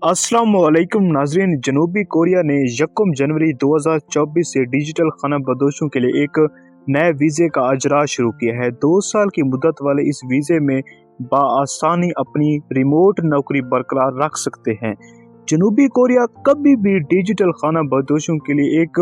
अस्सलामुअलैकुम नाज़रीन। जनूबी कोरिया ने 1 जनवरी 2024 से डिजिटल खाना बदोशों के लिए एक नए वीज़े का अजरा शुरू किया है। 2 साल की मुद्दत वाले इस वीज़े में बआसानी अपनी रिमोट नौकरी बरकरार रख सकते हैं। जनूबी कोरिया कभी भी डिजिटल खाना बदोशों के लिए एक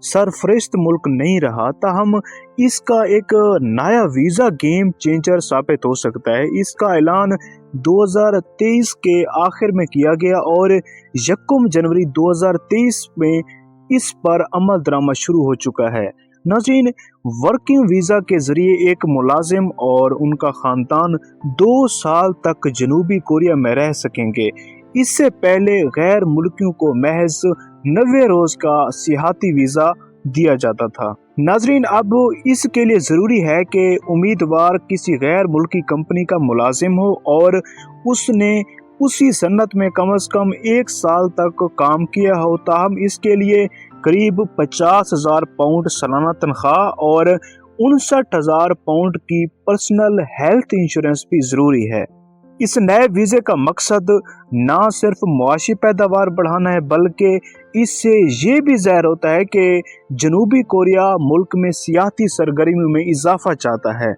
सरफरिस्त मुल्क नहीं रहा, ताहम इसका एक नया वीज़ा गेम चेंजर साबित हो सकता है। इसका ऐलान 2023 के आखिर में किया गया और 1 जनवरी 2023 में इस पर अमल दरामद शुरू हो चुका है। नाज़रीन, वर्किंग वीज़ा के जरिए एक मुलाजिम और उनका ख़ानदान 2 साल तक जनूबी कोरिया में रह सकेंगे। इससे पहले गैर मुल्कियों को महज 90 रोज़ का सियाहती वीज़ा दिया जाता था। नाज़रीन, अब इसके लिए ज़रूरी है कि उम्मीदवार किसी गैर मुल्की कंपनी का मुलाजिम हो और उसने उसी सनत में कम से कम 1 साल तक काम किया हो। ताहम इसके लिए करीब 50,000 पाउंड सालाना तनख्वाह और 59,000 पाउंड की पर्सनल हेल्थ इंश्योरेंस भी ज़रूरी है। इस नए वीज़े का मकसद ना सिर्फ मुआशी पैदावार बढ़ाना है, बल्कि इससे ये भी ज़ाहिर होता है कि जनूबी कोरिया मुल्क में सियासी सरगर्मियों में इजाफा चाहता है।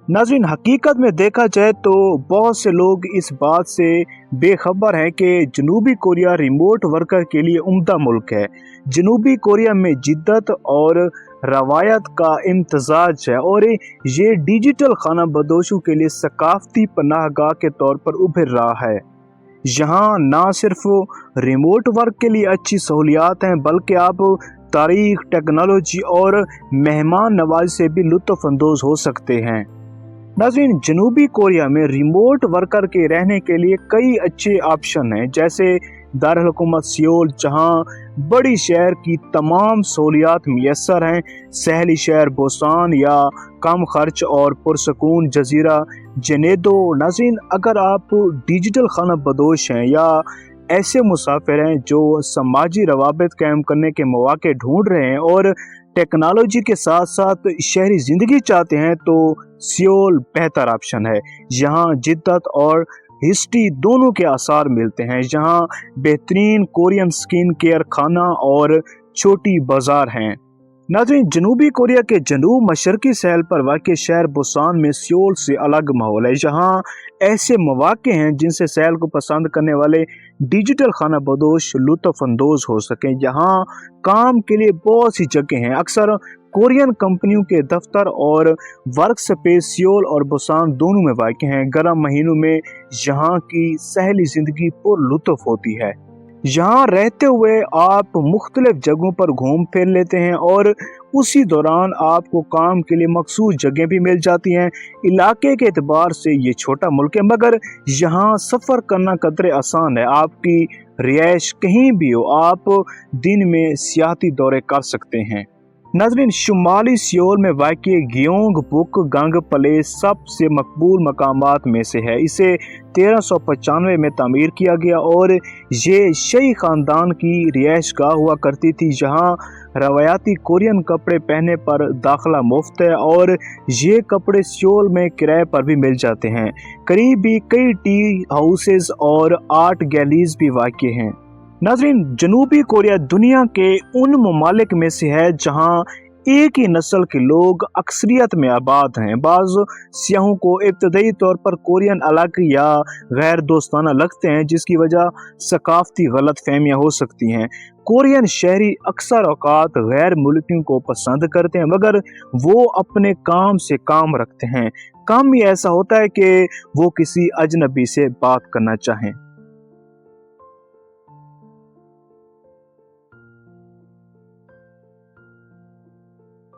नाज़रीन, हकीकत में देखा जाए तो बहुत से लोग इस बात से बेखबर हैं कि जनूबी कोरिया रिमोट वर्कर के लिए उम्दा मुल्क है। जनूबी कोरिया में जिद्दत और रवायत का इम्तजाज है और ये डिजिटल खाना बदोशों के लिए सकाफती पनाहगाह के तौर पर उभर रहा है। यहाँ ना सिर्फ रिमोट वर्क के लिए अच्छी सहूलियात हैं, बल्कि आप तारीख, टेक्नोलॉजी और मेहमान नवाज़ी से भी लुत्फ़ अंदोज़ हो सकते हैं। नाज़रीन, जनूबी कोरिया में रिमोट वर्कर के रहने के लिए कई अच्छे ऑप्शन हैं, जैसे दारुल हुकूमत सियोल, जहां बड़ी शहर की तमाम सहूलियात मुयस्सर हैं, सहली शहर बोसान या कम खर्च और पुरसकून जजीरा जनेदो। नाज़रीन, अगर आप डिजिटल खाना बदोश हैं या ऐसे मुसाफिर हैं जो समाजी रवाबित कायम करने के मौके ढूंढ रहे हैं और टेक्नोलॉजी के साथ साथ शहरी ज़िंदगी चाहते हैं, तो सियोल बेहतर ऑप्शन है। यहाँ जिद्दत और हिस्ट्री दोनों के आसार मिलते हैं। यहाँ बेहतरीन कोरियन स्किन केयर खाना और छोटी बाजार हैं। नाज़रीन, जनूबी कोरिया के जनूब मशरकी सहल पर वाक़ शहर बुसान में सियोल से अलग माहौल है। यहाँ ऐसे मौके हैं जिनसे सहल को पसंद करने वाले डिजिटल खाना बदोश लुत्फ़ अंदोज़ हो सकें। यहाँ काम के लिए बहुत सी जगह हैं। अक्सर कोरियन कंपनियों के दफ्तर और वर्क स्पेस सियोल और बुसान दोनों में वाक़ हैं। गर्म महीनों में यहाँ की सहली ज़िंदगी पुरलुत्फ़ होती है। यहाँ रहते हुए आप मुख्तलिफ जगहों पर घूम फिर लेते हैं और उसी दौरान आपको काम के लिए मखसूस जगह भी मिल जाती हैं। इलाके के एतबार से ये छोटा मुल्क है, मगर यहाँ सफ़र करना कदरे आसान है। आपकी रिहाइश कहीं भी हो, आप दिन में सियाहती दौरे कर सकते हैं। नाज़रीन, शुमाली सियोल में वाक़ गयोंगबुक गंग प्लेस सबसे मकबूल मकामात में से है। इसे 1395 में तामीर किया गया और ये शही ख़ानदान की रिहाइश गाह हुआ करती थी। जहाँ रवायाती कोरियन कपड़े पहनने पर दाखिला मुफ्त है और ये कपड़े सियोल में किराए पर भी मिल जाते हैं। करीब ही कई टी हाउसेस और आर्ट गैलरीज भी वाक़ हैं। नाज़रीन, जनूबी कोरिया दुनिया के उन ममालिक में से है जहाँ एक ही नस्ल के लोग अक्सरियत में आबाद हैं। बाज़ सियाहों को इब्तदाई तौर पर कोरियन अलग या गैर दोस्ताना लगते हैं, जिसकी वजह सकाफती गलत फहमियाँ हो सकती हैं। कोरियन शहरी अक्सर औकात गैर मुल्कियों को पसंद करते हैं, मगर वो अपने काम से काम रखते हैं। काम ही ऐसा होता है कि वो किसी अजनबी से बात करना चाहें।